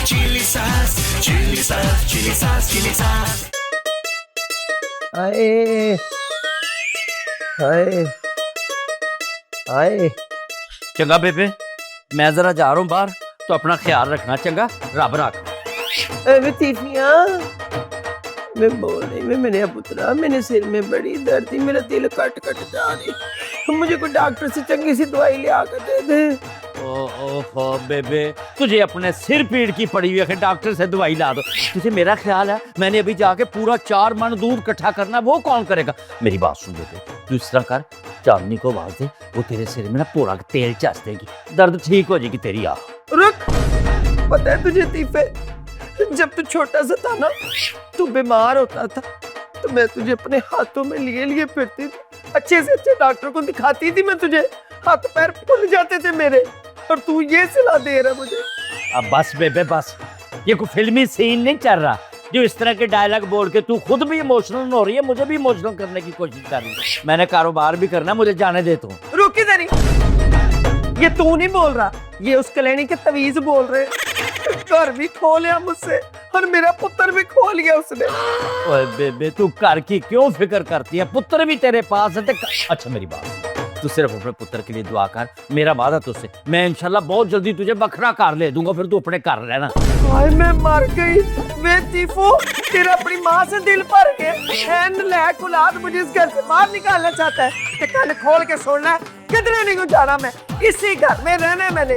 Chilli सास, chilli सास, chilli सास, चिली सास। हाय हाय हाय। चंगा बेबे, मैं जरा जा रहा हूँ बाहर, तो अपना ख्याल रखना। चंगा, रब रख। लतीफिया, मैं बोल रही मैं मेरे पुत्रा, मेरे सिर में बड़ी दर्द थी, मेरा दिल कट कट जा रही, मुझे कोई डॉक्टर से चंगी सी दवाई ले आकर दे दे। ओहो बेबे, तुझे अपने सिर पीड़ की पड़ी हुई है, डॉक्टर से दवाई ला दो। तुझे मेरा ख्याल है, मैंने अभी जाके पूरा 4 मन दूध इकट्ठा करना, वो कौन करेगा? मेरी बात सुन बेबे, तू इस तरह कर, चांदनी को आवाज दे, वो तेरे सिर में ना पूरा तेल चस देगी, दर्द ठीक हो जाएगी तेरी। आ रुक, पता है तुझे लतीफे, जब तू छोटा सा था ना, तू बीमार होता था, तो मैं तुझे अपने हाथों में लिए लिए फिरती थी, अच्छे से अच्छे डॉक्टर को दिखाती थी मैं तुझे, हाथ पैर फूल जाते थे मेरे, और तू ये सलाह दे रहा मुझे। अब बस बेबे बस, ये कोई फिल्मी सीन नहीं चल रहा जो इस तरह के डायलॉग बोल के तू खुद भी इमोशनल हो रही है, मुझे भी इमोशनल करने की कोशिश कर रही है। मैंने कारोबार भी करना, मुझे जाने दे तू। रुक इधर ही, ये तू नहीं बोल रहा, ये उस कलेनी के तवीज बोल रहे। घर भी खो लिया मुझसे, और मेरा पुत्र भी खो लिया उसने। ओए बेबे, तू घर की क्यों फिक्र करती है? पुत्र भी तेरे पास है। अच्छा मेरी बात, तू सिर्फ अपने पुत्र के लिए दुआ कर, मेरा वादा तुझसे, मैं इंशाल्लाह बहुत जल्दी तुझे बखरा कार ले दूंगा, फिर तू अपने घर रहना। हाय मैं मर गई, वे तीफो, तेरा अपनी माँ से दिल भर गया, नलायक औलाद मुझे इस घर से बाहर निकालना चाहता है। ते कान खोल के सुनना है, किधरे नहीं जाना, मैं इसी घर में रहना है मैंने,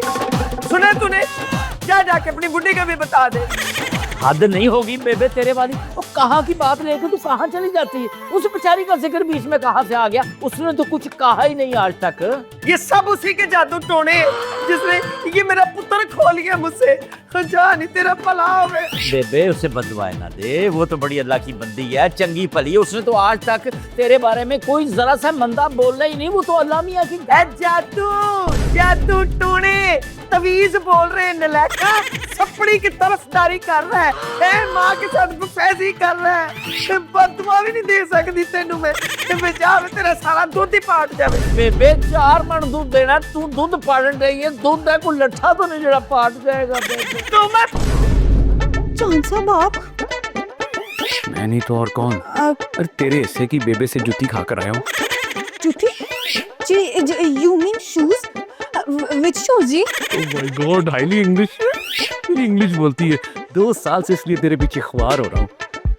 सुना तूने? जा जाके अपनी बुढ़ी का भी बता दे। हद नहीं होगी बेबे तेरे वाली, और कहाँ की बात लेके तू कहाँ चली जाती है? उस बेचारी का जिक्र बीच में कहाँ से आ गया? उसने तो कुछ कहा ही नहीं आज तक। ये सब उसी के जादू टोने, जिसने ये मेरा पुत्र खो लिया मुझसे। जा नहीं, तेरा भला होवे। बेबे उसे बददुआएं ना दे, वो तो बड़ी अल्लाह की बंदी है, चंगी भली है, उसने तो आज तक तेरे बारे में कोई जरा सा मंदा बोलना ही नहीं, वो तो अल्लाह मियां की जादू जादू टोने, तवीज बोल रहे हैं, नलायका सपड़ी की तरफदारी कर रहा है, माँ के साथ फैजी कर रहा है, बददुआ भी नहीं दे सकती तेनू मैं, जावे तेरा सारा दूध ही पाट जावे। बेबे 4 मन दूध देना, तू दूध पाड़न रही है, दूध है कोई लट्ठा तो नहीं जरा पाट जाएगा बेबे। तो मैं चांद साहब आप? मैं नहीं तो और कौन? अरे तेरे हिस्से की बेबे से जूती खाकर आया हूँ। जूती? You mean shoes? Which shoes जी? Oh my God, highly English, English बोलती है। 2 साल से इसलिए तेरे पीछे ख्वार हो रहा हूँ,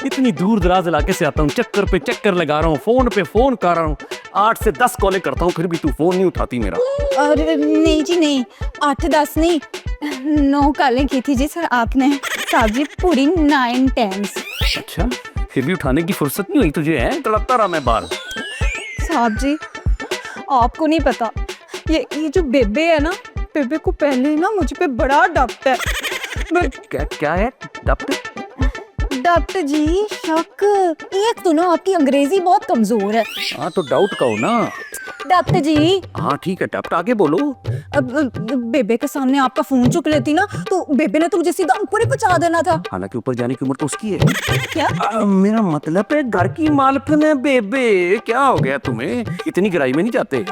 इतनी दूर दराज इलाके से आता हूँ, चक्कर पे चक्कर लगा रहा हूँ, फोन पे फोन कर रहा हूँ, 8 से 10 कॉलें करता हूँ, फिर भी तू फोन नहीं उठाती मेरा। अरे नहीं जी नहीं, 8-10 नहीं, 9 कॉलें की थी जी सर आपने। साहब जी पूरी 9 10। अच्छा, फिर भी उठाने की फुर्सत नहीं हुई तुझे? है तड़पता रहा मैं बाहर। साहब जी आपको नहीं पता, ये जो बेबे है ना, बेबे को पहले ही ना मुझ पे बड़ा डाउट है। क्या क्या है? डॉक्टर जी शक, एक तो ना आपकी अंग्रेजी बहुत कमजोर है। हाँ तो डाउट कहो ना। डॉक्टर जी हाँ ठीक है, डाउट आगे बोलो। अब बेबे के सामने आपका फोन चुक लेती ना, तो बेबे ने तो मुझे सीधा ऊपर ही पहुंचा देना था। हालांकि ऊपर जाने की उम्र तो उसकी है। क्या? मेरा मतलब है घर की मालकिन है बेबे, क्या हो गया तुम्हें? इतनी गहराई में नहीं जाते।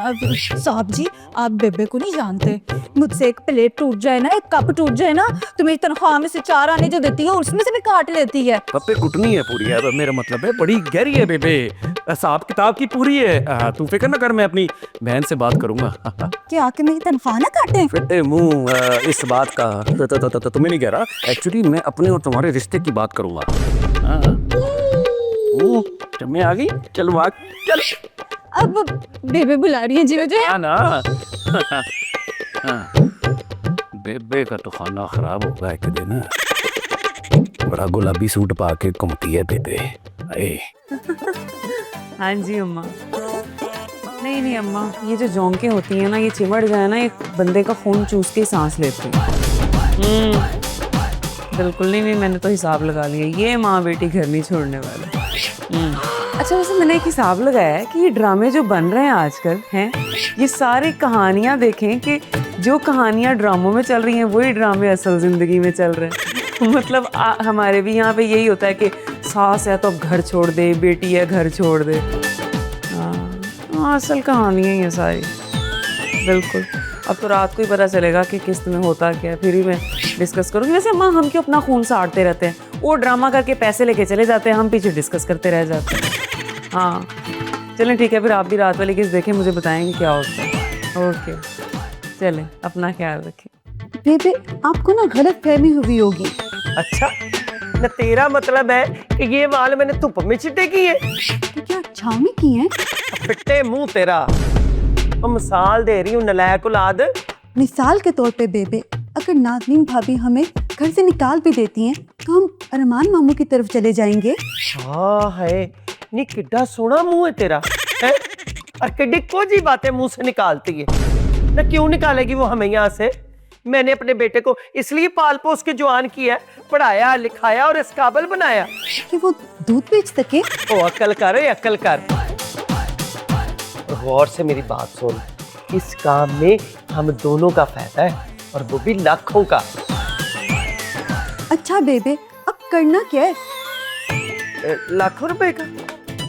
साहब जी आप बेबे को नहीं जानते, मुझसे एक प्लेट टूट जाए ना, एक कप टूट जाए ना, तो मेरी तनख्वाह में से 4 आने जो देती है उसमें से भी काट लेती है। पप्पे कुटनी है पूरी है, मेरा मतलब है बड़ी गहरी है बेबे, हिसाब किताब की पूरी है। तू फिक्र ना कर, मैं अपनी बहन से बात करूंगा। क्या आके मेरी तनख्वाह ना काटे? फिटे मुंह इस बात का तुम्हें नहीं कह रहा, एक्चुअली मैं अपने और तुम्हारे रिश्ते की बात करूंगा। मैं आ गई, चल भाग चल। अब बेबे बुला रही है जी मुझे। ना बेबे का तो खाना खराब होगा एक दिन, बड़ा गुलाबी सूट पा के घूमती है बेबे। हाँ जी अम्मा। नहीं नहीं अम्मा, ये जो जोंके होती हैं ना, ये चिमड़ जाए ना, एक बंदे का खून चूस के सांस लेती है। बिल्कुल नहीं, मैंने तो हिसाब लगा लिया, ये माँ बेटी घर नहीं छोड़ने वाले। अच्छा वैसे मैंने एक हिसाब लगाया है कि ये ड्रामे जो बन रहे हैं आजकल हैं, ये सारी कहानियाँ देखें कि जो कहानियाँ ड्रामों में चल रही हैं वही ड्रामे असल ज़िंदगी में चल रहे हैं। मतलब हमारे भी यहाँ पे यही होता है कि सास है तो अब घर छोड़ दे, बेटी है घर छोड़ दे। हाँ असल कहानियाँ ही हैं सारी। बिल्कुल, अब तो रात को ही पता चलेगा कि किस्त में होता क्या है, फिर ही मैं डिस्कस करूंगी। वैसे अम्मा हम क्यों अपना खून साड़ते रहते हैं, वो ड्रामा करके पैसे लेके चले जाते हैं, हम पीछे डिस्कस करते रह जाते हैं। हाँ चलें ठीक है, फिर आप भी रात वाली केस देखें, मुझे बताएंगे क्या होता है। ओके चलें, अपना ख्याल रखें। बेबे आपको ना गलत फहमी हुई होगी। अच्छा न तेरा मतलब है कि ये वाल मैंने धुप में चिट्टे किए? तो क्या छाव में की है? फिट्टे मुंह तेरा। और मिसाल दे रही हूँ नलायक औलाद। मिसाल के तौर पे बेबे, अगर नाज़नीन भाभी हमें घर से निकाल भी देती हैं तो हम अरमान मामू की तरफ चले जाएंगे। हाँ है नी, किड्डा सोना मुंह है तेरा है? और किड्डी कोजी बातें मुंह से निकालती है ना। क्यों निकालेगी वो हमें यहाँ से? मैंने अपने बेटे को इसलिए पाल पोस के जवान किया, पढ़ाया लिखाया और इस काबिल बनाया कि वो दूध बेच सके। ओ अक्ल कर, अक्ल कर। गौर से मेरी बात सुन, इस काम में हम दोनों का फायदा है और वो भी लाखों का। अच्छा बेबे अब करना क्या है? लाखों रुपए का?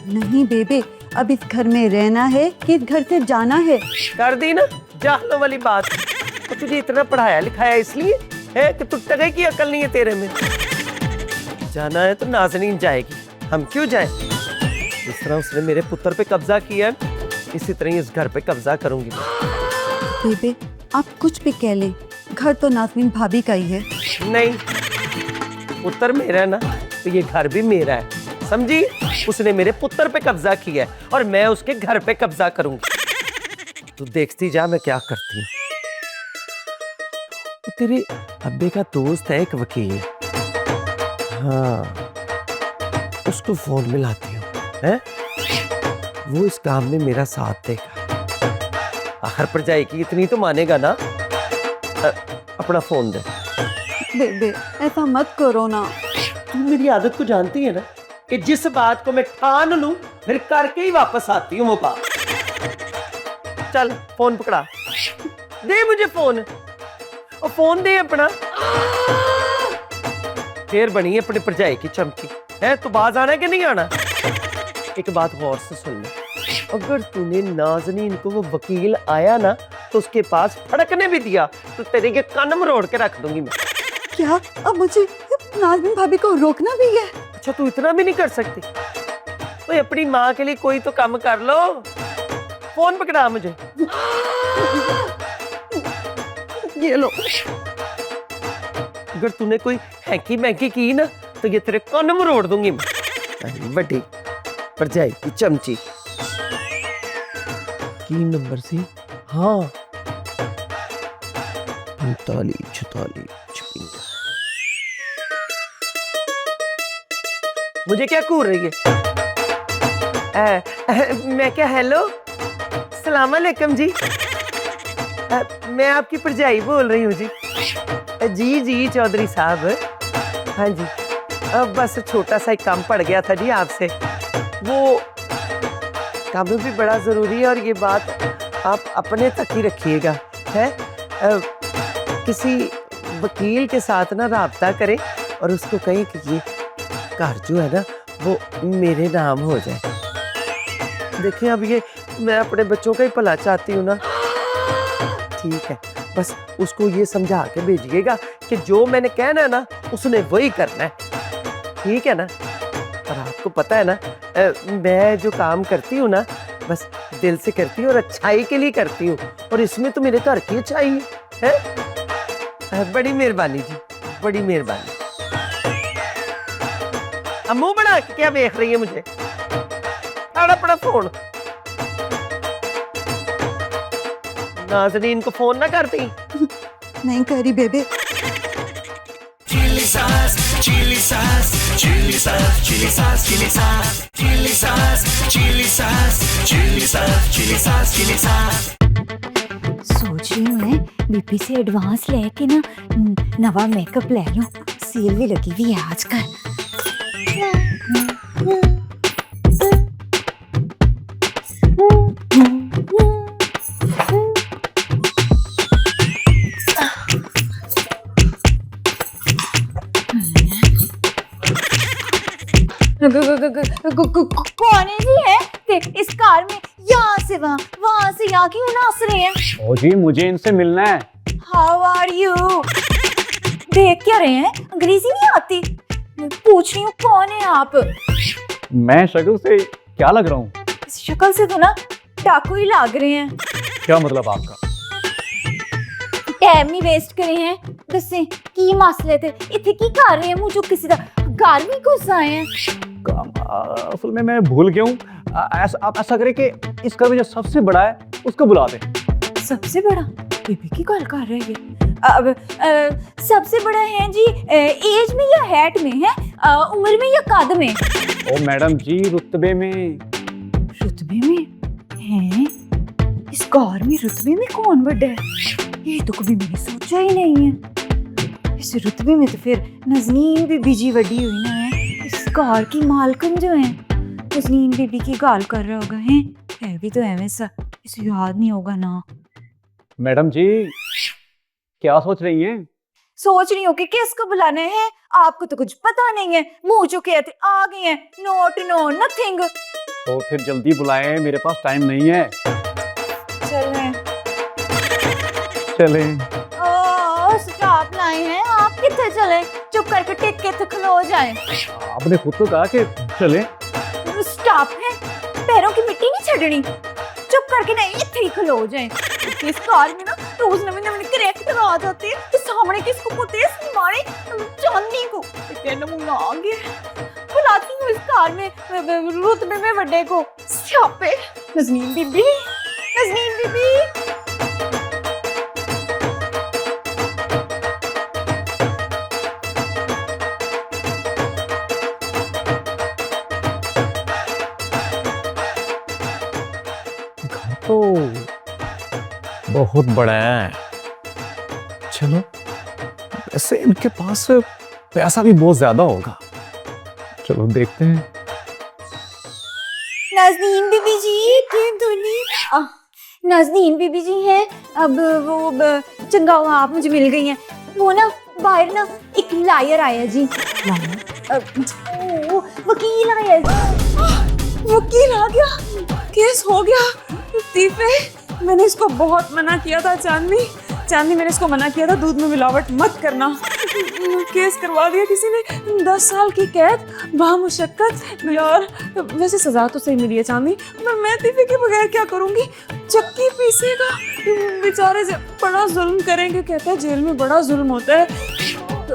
नहीं बेबे, अब इस घर में रहना है कि इस घर से जाना है? कर दी ना जाहलों वाली बात। तो तुझे इतना पढ़ाया लिखाया इसलिए है कि तू टगे की अकल नहीं है तेरे में। जाना है तो नाज़नीन जाएगी, हम क्यों जाएं? जिस तरह उसने मेरे पुत्र पे कब्जा किया है, इसी तरह इस घर पे कब्जा करूंगी मैं। बेबे आप कुछ भी कह लें, घर तो नाज़नीन भाभी का ही है। नहीं, पुत्र मेरा है ना, तो ये घर भी मेरा है, समझी? उसने मेरे पुत्र पे कब्जा किया है और मैं उसके घर पे कब्जा करूंगी। तू देखती जा मैं क्या करती हूँ। तो तेरे अब्बे का दोस्त है एक वकील, हाँ उसको फोन मिलाती हूँ, हैं? वो इस काम में मेरा साथ देगा। आखिर पर जाएगी इतनी तो मानेगा ना। अपना फोन दे। बेबे ऐसा मत करो ना। तू मेरी आदत को जानती है ना कि जिस बात को मैं ठान लूं फिर करके ही वापस आती हूँ वो बात। चल फोन पकड़ा, दे मुझे फोन, और फोन दे अपना। फिर बनी अपने भरजाई की चमकी है, तो बाज आना है कि नहीं आना? एक बात गौर से सुन ले, अगर तूने नाज़नीन को वो वकील आया ना तो उसके पास फड़कने भी दिया तो तेरे के कान मरोड़ के रख दूंगी मैं। क्या अब मुझे नाज़नीन भाभी को रोकना भी है? अच्छा तू इतना भी नहीं कर सकती? ओए अपनी माँ के लिए कोई तो काम कर लो। फोन पकड़ा मुझे, ये लो। अगर तूने कोई हैंकी मैंकी की ना तो ये तेरे कान मरोड़ दूंगी मैं। बड़ी भरजाई की चमची की नंबर सी, हाँ 45 46 56। मुझे क्या कूर रही है? मैं क्या, हेलो सलाम अलैकुम जी। मैं आपकी भरजाई बोल रही हूँ जी। जी जी चौधरी साहब, हाँ जी। अब बस छोटा सा एक काम पड़ गया था जी आपसे, वो काम भी बड़ा ज़रूरी है और ये बात आप अपने तक ही रखिएगा है। किसी वकील के साथ ना राब्ता करें और उसको कहें कि ये घर जो है ना वो मेरे नाम हो जाए। देखिए अब ये मैं अपने बच्चों का ही भला चाहती हूँ ना। ठीक है, बस उसको ये समझा के भेजिएगा कि जो मैंने कहना है ना उसने वही करना है, ठीक है ना? और आपको पता है ना मैं जो काम करती हूँ ना बस दिल से करती हूँ और अच्छाई के लिए करती हूँ, और इसमें तो मेरे घर की अच्छाई है। बड़ी मेहरबानी जी, बड़ी मेहरबानी। अब मुंह बना के क्या देख रही है मुझे? अपना फोन। नाज़नीन को फोन ना करती? नहीं करी बेबे। Chili sauce, chili sauce, chili sauce, chili sauce, chili sauce, chili sauce, chili sauce, chili sauce, chili sauce, chili sauce. सोच रही हूँ मैं बीपी से एडवांस लेके ना नवा मेकअप ले लूं, सेल भी लगी हुई है आजकल। कौन है जी? है देख इस कार में यहाँ से वहाँ से यहाँ क्यों नाच रहे हैं? ओ जी मुझे इनसे मिलना है। How are you? देख क्या रहे हैं? अंग्रेजी नहीं आती? मैं पूछ रही हूँ कौन है आप? मैं शक्ल से क्या लग रहा हूँ? इस शक्ल से तो ना डाकू ही लग रहे हैं। क्या मतलब आपका? टाइम नहीं वेस्ट करे हैं, दसे की मसले थे इतने की कर रहे हैं? मुझे किसी का घर भी घुस आए हैं। असल में मैं भूल गया हूँ। आप ऐसा करें कि इस घर में जो सबसे बड़ा है उसको बुला दें। सबसे बड़ा? बेबी की कॉल कर रहे हैं। अब सबसे बड़ा है जी एज में या हैट में है, उम्र में या कद में? ओ मैडम जी, रुतबे में। रुतबे में है? इस कार में रुतबे में कौन बड़ा है? ये तो कभी मैंने सोचा ही नहीं है। इस रुतबे में तो फिर नजनीन बीबी जी बड़ी हुई ना है। इस कार की मालकन जो है नजनीन बीबी की गाल कर रहा होगा। है भी तो है वैसा, इसे याद नहीं होगा ना। मैडम जी क्या सोच रही हैं? सोच रही हूँ कि किसको बुलाना है। आपको तो कुछ पता नहीं है, मुंह चुके थे आ गए हैं। Not no nothing. तो फिर जल्दी बुलाएं, मेरे पास टाइम नहीं है। चलें। चलें। स्टॉप लाए हैं आप, कितने चले? चुप करके टिक के तो खलो जाए। आपने खुद तो कहा कि चलें। स्टॉप है, पैरों की मिट्टी नहीं छड़नी। चुप करके नहीं इतने ही खलो जाए। इस कार में ना रोज नवे नवे कैरेक्टर आ जाते हैं। तो सामने किसको पुते मारे चांदनी को इतने नमूना आ गया। बुलाती हूँ इस कार में रुतबे में बड़े को। स्यापे। नजनीन बीबी, नजनीन बीबी। तो बहुत बड़ा है। चलो, वैसे इनके पास पैसा भी बहुत ज्यादा होगा। चलो देखते हैं। नाज़नीन बीबी जी नाज़नीन बीबी जी हैं। अब वो चंगा हुआ आप मुझे मिल गई हैं। वो ना बाहर ना एक लायर आया जी। वकील आया जी। वकील आ गया, केस हो गया। लतीफे, मैंने इसको बहुत मना किया था। चांदनी मैंने इसको मना किया था दूध में मिलावट मत करना। केस करवा दिया किसी ने। 10 साल की कैद बामुशक्कत। यार वैसे सजा तो सही मिली है चांदनी, मैं लतीफे के बगैर क्या करूंगी? चक्की पीसेगा बेचारे से, बड़ा जुल्म करेंगे। कहता है जेल में बड़ा जुल्म होता है।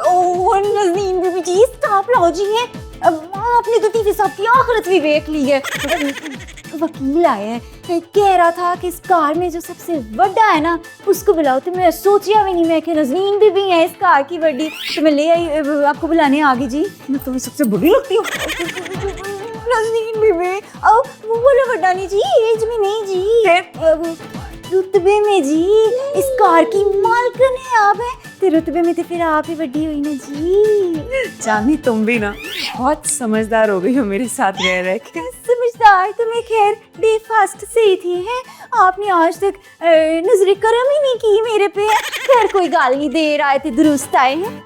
ओह नज़नीन बीबी जी स्टॉप लो जी हैं। आपने तो लतीफे साहब की आखिरत भी देख ली है। वकील आया है, कह रहा था कि इस कार में जो सबसे बड़ा है ना उसको बुलाओ। तो मैं सोचिया भी नहीं, मैं कि नज़नीन बीबी है इस कार की बड़ी, तो मैं ले आई आपको बुलाने आ गई जी। मैं तुम्हें सबसे बुरी लगती हूँ नज़नीन बीबी। वो बोला बड़ा नहीं जी, एज में नहीं जी, रुतबे में जी। इस कार की मालकन है आप है, तो रुतबे में तो फिर आप ही बड़ी हुई ना जी। चांदनी तुम भी ना बहुत समझदार हो गई हो मेरे साथ रह के। समझदार तो मैं खैर डे फास्ट से ही थी है। आपने आज तक नजर करम ही नहीं की मेरे पे। खैर कोई गाल नहीं, देर आए थे दुरुस्त आए हैं।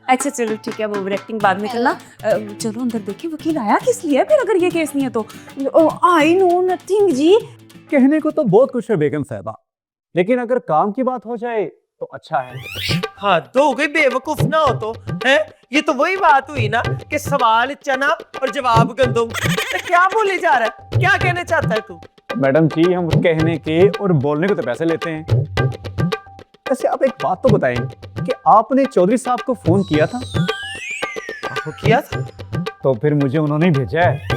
अच्छा चलो ठीक है, अब ओवर एक्टिंग बाद में करना। चलो अंदर देखिए वकील आया किस लिए। फिर अगर ये केस नहीं है तो आई नो नथिंग जी। कहने को तो बहुत कुछ है बेगम साहबा, लेकिन अगर काम की बात हो जाए तो अच्छा है। हाँ तो हो गई, बेवकूफ ना हो तो है। ये तो वही बात हुई ना कि सवाल चना और जवाब गंदम। तो क्या बोले जा रहा है, क्या कहना चाहता है तू? मैडम जी हम कहने के और बोलने को तो पैसे लेते हैं। वैसे आप एक बात तो बताएं कि आपने चौधरी साहब को फोन किया था? किया था तो फिर मुझे उन्होंने भेजा है।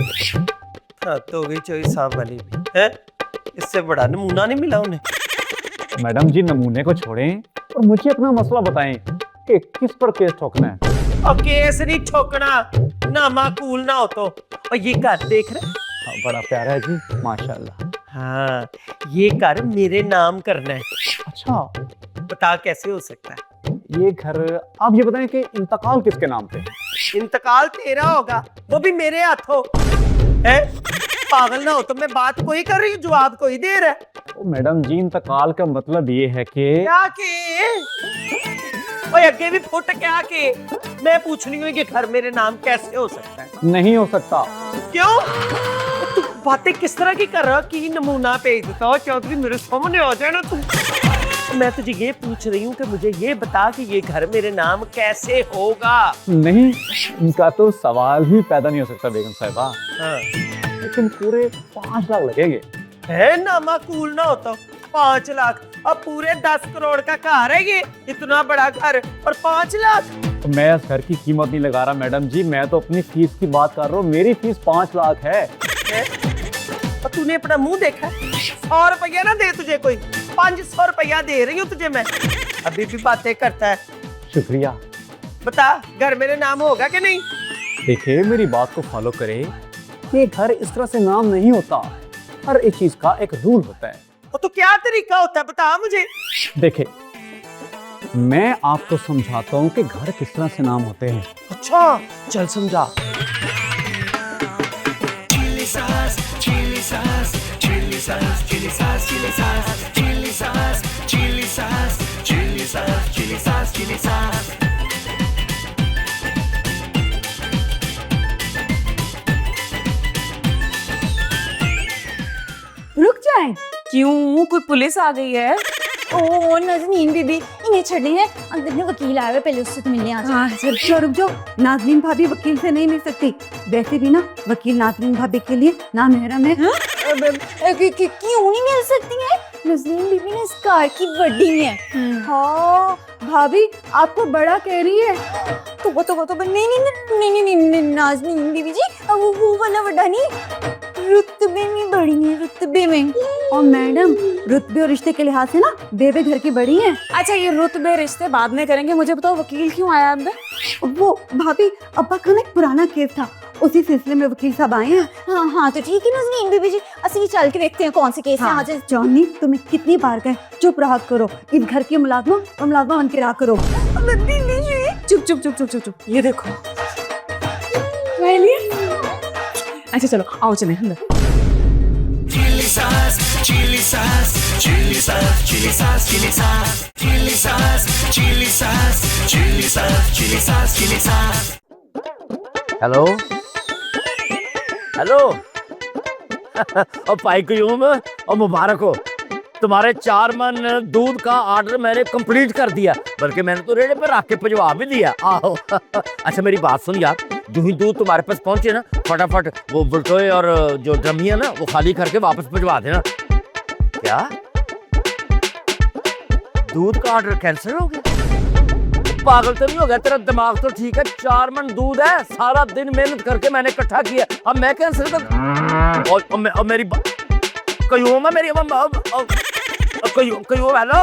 हाँ तो हो गई चौधरी साहब वाली भी है। इससे बड़ा नमूना नहीं मिला उन्हें। मैडम जी नमूने को छोड़ें और मुझे अपना मसला बताएं कि किस पर केस ठोकना है। और केस नहीं ठोकना, ना माकूल ना हो तो। और ये घर देख रहे? हाँ, बड़ा प्यारा है जी माशाल्लाह। हाँ ये घर मेरे नाम करना है। अच्छा बता कैसे हो सकता है? ये घर, आप ये बताएं कि इंतकाल किसके नाम पे? इंतकाल तेरा होगा, वो भी मेरे हाथों है। पागल ना हो तो मैं बात कोई कर रही हूँ, जवाब कोई दे रहा है। ओ मैडम जी इंतकाल का मतलब ये है कि क्या के ओए अगे भी फुट क्या के मैं पूछ रही हूँ कि घर मेरे नाम कैसे हो सकता है? नहीं हो सकता। क्यों? तू बातें किस तरह की कर रहा कि नमूना भेज देता हो? चौधरी मेरे सामने आ जाए ना तू। मैं तुझे ये पूछ रही हूँ कि मुझे ये बता कि ये घर मेरे नाम कैसे होगा। नहीं, उनका तो सवाल ही पैदा नहीं हो सकता बेगम साहिबा। हाँ। लेकिन पूरे 5 लाख लगेंगे। है ना माकूल ना होता 5 लाख, अब पूरे 10 करोड़ का घर है ये, इतना बड़ा घर और 5 लाख। तो मैं इस घर की कीमत नहीं लगा रहा मैडम जी, मैं तो अपनी फीस की बात कर रहा हूँ। मेरी फीस 5 लाख है। और तूने अपना मुंह देखा? 100 रुपया ना दे तुझे कोई, 500 रुपया दे रही हूँ तुझे मैं। अभी भी बातें करता है। शुक्रिया। बता घर मेरे नाम होगा कि नहीं? देखिए मेरी बात को फॉलो करें, ये घर इस तरह से नाम नहीं होता। हर एक चीज का एक रूल होता है। तो क्या तरीका होता है बता मुझे। देखिए मैं आपको समझाता हूँ कि घर किस तरह से नाम होते हैं। अच्छा चल समझा। Chili sauce, chili sauce, chili sauce, chili sauce, chili sauce, chili sauce, chili sauce, chili sauce, chili sauce, chili sauce. रुक जाए। क्यों, कोई पुलिस आ गई है? ओ नाज़नीन बीबी, इन्हें छड़े हैं, अंदर में वकील आया हुआ है, पहले उससे तो मिलने आ जाओ। हाँ रुक जाओ, नाज़नीन भाभी वकील से नहीं मिल सकती। वैसे भी ना वकील नाज़नीन भाभी के लिए ना महरम है। क्यों नहीं मिल सकती है? नाज़नीन बीबी ने इस कार की बड़ी है। हाँ भाभी आपको बड़ा कह रही है। तो नहीं नाज़नीन बीबी जी, वो वाला बड़ा नहीं, रुतबे में बड़ी है, रुतबे में। और मैडम रुतबे और रिश्ते के लिहाज से ना बेबे घर की बड़ी है। अच्छा ये रुतबे रिश्ते बाद में करेंगे, मुझे बताओ वकील क्यों आया अंदर? वो भाभी अब्बा का ना एक पुराना केस था, उसी सिलसिले में वकील साहब आए हैं। हाँ तो ठीक है नाज़नीन बीबी जी, असली चल के देखते हैं कौन से केस है। हाँ, आज जॉनी तुम्हें कितनी बार कहे चुप रहा करो, इस घर की मुलाजमा और मुलाजमा बन के रहा करो। चुप, ये देखो। अच्छा चलो आओ चले अंदर। Chili sauce, chili sauce, chili sauce, chili sauce, chili sauce, chili sauce, chili sauce, chili sauce, chili sauce, chili sauce. Hello hello और भाई क्यूम और मुबारक हो, तुम्हारे 4 मन दूध का ऑर्डर मैंने कंप्लीट कर दिया, बल्कि मैंने तो रेड़े पर रख के भिजवा भी दिया। आओ अच्छा मेरी बात सुन यार, जो ही दूध तुम्हारे पास पहुंचे ना फटाफट वो बुलटोए और जो ड्रमी है ना वो खाली करके वापस भिजवा देना। क्या दूध का ऑर्डर कैंसिल हो गया? पागल तो नहीं हो गया? तेरा दिमाग तो ठीक है, 4 मन दूध है, सारा दिन मेहनत करके मैंने इकट्ठा किया, अब मैं कैंसिल कर? और मेरी क्यूम है मेरी क्यूम हेलो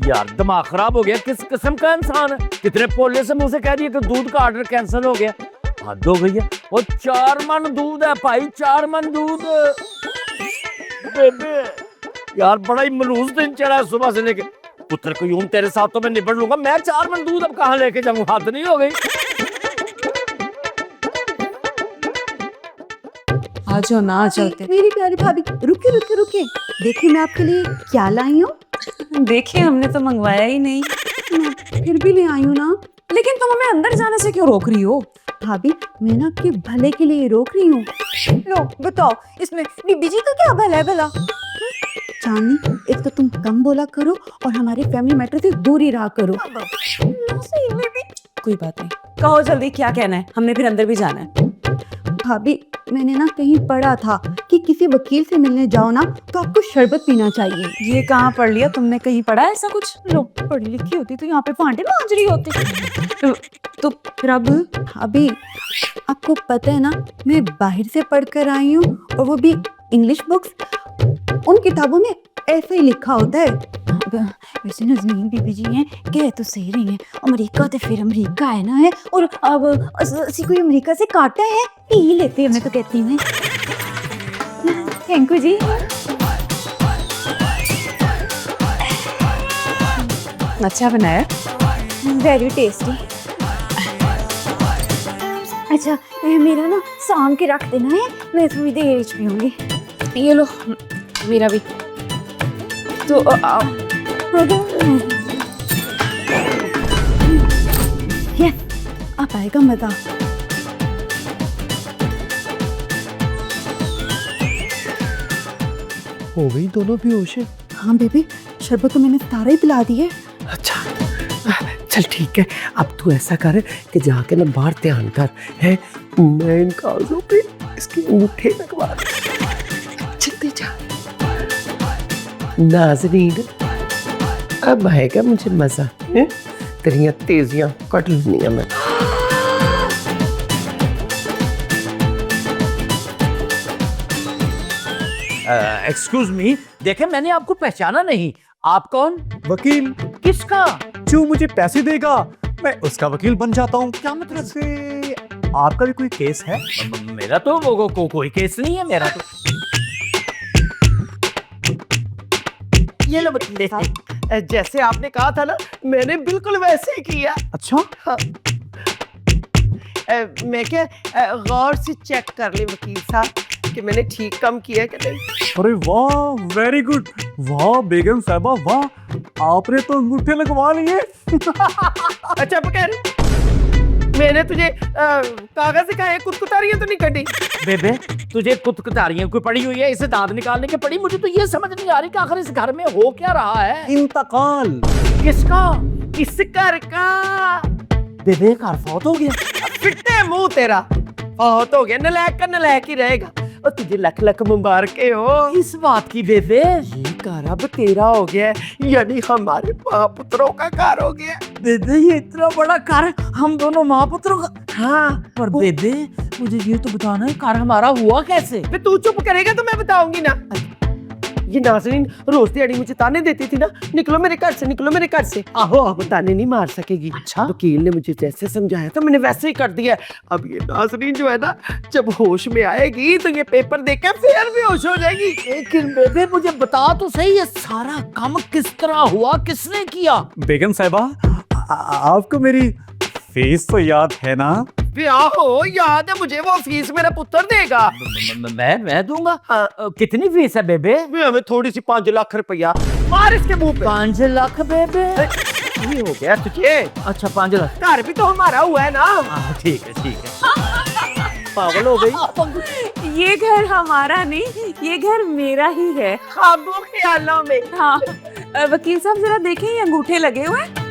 यार दिमाग खराब हो गया, किस किस्म का इंसान है? कितने पोले से मुंह से कह रही है कि दूध का ऑर्डर कैंसिल हो गया। हद हो गई है, वो 4 मन दूध है भाई, 4 मन दूध। बेबे यार बड़ा ही मलूस दिन चढ़ा है सुबह से लेके। पुत्र को यूं तेरे साथ तो मैं निपट लूंगा, मैं 4 मन दूध अब कहाँ लेके जाऊं? हाथ नहीं हो गई? आ जाओ ना चलते। मेरी प्यारी भाभी रुके, देखिए मैं आपके लिए क्या लाई हूँ। देखिए हमने तो मंगवाया ही नहीं। फिर भी ले आई हूँ ना। लेकिन तुम हमें अंदर जाने से क्यों रोक रही हो? भाभी मैं ना आपके भले के लिए रोक रही हूँ। लो बताओ इसमें बीबी जी का क्या भला है भला? चांदनी एक तो तुम कम बोला करो और हमारे फैमिली मैटर से दूर ही रहा करो। नाज़नीन बीबी कोई बात नहीं, कहो जल्दी क्या कहना है, हमने फिर अंदर भी जाना है। भाभी मैंने ना कहीं पढ़ा था कि किसी वकील से मिलने जाओ ना तो आपको शरबत पीना चाहिए। ये कहाँ पढ़ लिया तुमने, कहीं पढ़ा है ऐसा कुछ? लो पढ़ी लिखी होती तो यहाँ पे भांडे मांज रही होती। तो फिर अब अभी आपको पता है ना मैं बाहर से पढ़ कर आई हूँ और वो भी इंग्लिश बुक्स, उन किताबों में ऐसे ही लिखा होता है। वैसे नाज़नीन बीबी जी हैं कह तो सही रही हैं, अमेरिका तो फिर अमेरिका है ना है, और अब असी कोई अमेरिका से काटा है पी ही लेते हैं, मैं तो कहती हूँ। थैंक यू जी। अच्छा बनाया, वेरी टेस्टी। अच्छा मेरा ना शाम के रख देना है, मैं थोड़ी देर पीऊँगी। ये लो मेरा भी। तो ये अब आएगा मजा। हो गई दोनों बेहोश है। हाँ बेबी शरबत तो मैंने सारा ही पिला दिए। अच्छा चल ठीक है, अब तू ऐसा कर कि जाके ना बाहर ध्यान कर है, मैं इन कागजों पे इसके अंगूठे लगवा चलते जा। नाज़रीन अब आएगा मुझे मजा है, तेरियां तेजियां कट लूंगी मैं। एक्सक्यूज मी, देखें मैंने आपको पहचाना नहीं। आप कौन? वकील। किसका? जो मुझे पैसे देगा मैं उसका वकील बन जाता हूँ। क्या मतलब से आपका भी कोई केस है? मेरा तो कोई केस नहीं है मेरा तो। ये लो वकील साहब, जैसे आपने कहा था ना मैंने बिल्कुल वैसे ही किया। अच्छा हाँ। मैं क्या गौर से चेक कर ले वकील साहब कि मैंने ठीक काम किया है कि नहीं। अरे वाह, वेरी गुड। वाह बेगम साहबा वाह, आपने तो अंगूठे लगवा लिए। अच्छा पकड़, मैंने तुझे कागज दिखाए, कुतकुतारियां तो नहीं कटी। बेबे तुझे कुतकुतारियां कोई पड़ी हुई है, इसे दांत निकालने की पड़ी। मुझे तो ये समझ नहीं आ रही कि आखिर इस घर में हो क्या रहा है। इंतकाल। किसका? इस घर का। बेबे घर फौत हो गया। फिटते मुंह तेरा, बहुत हो गया, नलायक का नलायक ही रहेगा। और तुझे लख लख मुबारकें हो इस बात की बेबे। ये घर अब तेरा हो गया है, यानी हमारे माँ पुत्रों का घर हो गया। बेबे ये इतना बड़ा घर हम दोनों माँ पुत्रों का। हाँ पर बेबे मुझे ये तो बताना है घर हमारा हुआ कैसे? तू चुप करेगा तो मैं बताऊंगी ना। ये नाज़रीन रोज दिहाड़ी मुझे ताने देती थी ना, निकलो मेरे घर से, निकलो मेरे घर से। आहो अब ताने नहीं मार सकेगी। अच्छा? वकील ने मुझे जैसे समझाया तो मैंने वैसे ही कर दिया। अब ये नाज़रीन जो है ना, जब होश में आएगी तो ये पेपर देख कर फिर भी होश हो जाएगी। लेकिन बेबे मुझे बता तो सही, ये सारा काम किस तरह हुआ, किसने किया? बेगम साहिबा आपको मेरी फीस तो याद है ना? आहो याद है मुझे, वो फीस मेरा पुत्र देगा। मैं दूंगा। हाँ। कितनी फीस है बेबे? हमें थोड़ी सी 5 लाख रुपया। मार इसके मुंह पे। 5 लाख बेबे? ये हो गया तुझे? अच्छा 5 लाख। घर भी तो हमारा हुआ है ना। ठीक है ठीक है। पागल हो गई। ये घर हमारा नहीं, ये घर मेरा ही है। ख्वाबों ख्यालों में। हाँ वकील साहब जरा देखें, ये अंगूठे लगे हुए हैं।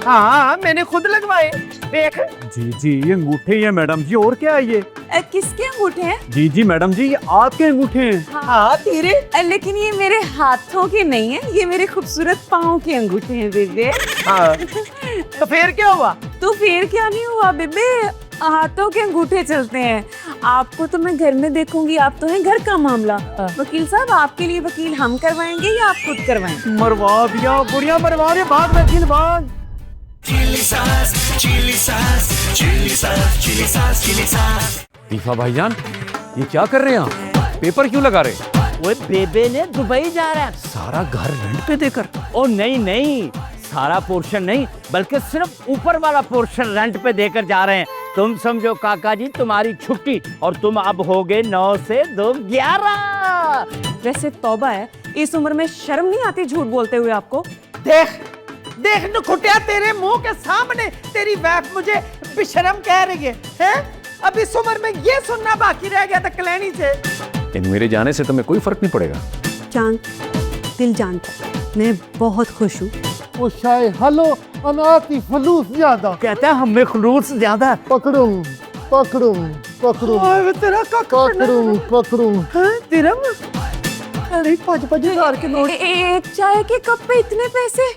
हाँ मैंने खुद लगवाए, देख। जी जी ये अंगूठे ही है मैडम जी, और क्या है ये? किसके अंगूठे हैं? जी जी मैडम जी ये आपके अंगूठे हैं। हाँ तेरे। लेकिन ये मेरे हाथों के नहीं है, ये मेरे खूबसूरत पाँव के अंगूठे हैं बेबे। हाँ तो फिर क्या हुआ? तो फिर क्या नहीं हुआ बेबे, हाथों के अंगूठे चलते हैं। आपको तो मैं घर में देखूंगी, आप तो हैं घर का मामला। वकील साहब आपके लिए वकील हम करवाएंगे या आप खुद करवाएंगे? मरवा दिया, बुढ़िया मरवा दिया, भाग वकील भाग। Chilli sauce, chilli sauce, chilli sauce, chilli sauce, chilli sauce. दीफा भाईजान ये क्या कर रहे हैं आप? पेपर क्यों लगा रहे? वो बेबे ने दुबई जा रहा है। सारा घर रेंट पे देकर? ओ नहीं नहीं, सारा पोर्शन नहीं, बल्कि सिर्फ ऊपर वाला पोर्शन रेंट पे देकर जा रहे हैं। तुम समझो काका जी तुम्हारी छुट्टी, और तुम अब हो गए 9 से 2 11। वैसे तौबा है, इस उम्र में शर्म नहीं आती झूठ बोलते हुए आपको? देख देख नुखुटिया, तेरे मुंह के सामने तेरी वाइफ मुझे बेशर्म कह रही है? अब इस उम्र में ये सुनना बाकी रह गया था कलैनी से। इन मेरे जाने से तुम्हें कोई फर्क नहीं पड़ेगा। जान दिल जानता मैं बहुत खुश हूँ। वो शायद हलो अनाथ की फलूस ज्यादा कहता है हमें खुलूस ज्यादा है। पकड़ूं पकड़ूं पकड़ूं तेरा पकड़ूं पकड़ूं। तेरा अरे 5-5 हजार के नोट। एक चाय के कप पे इतने पैसे?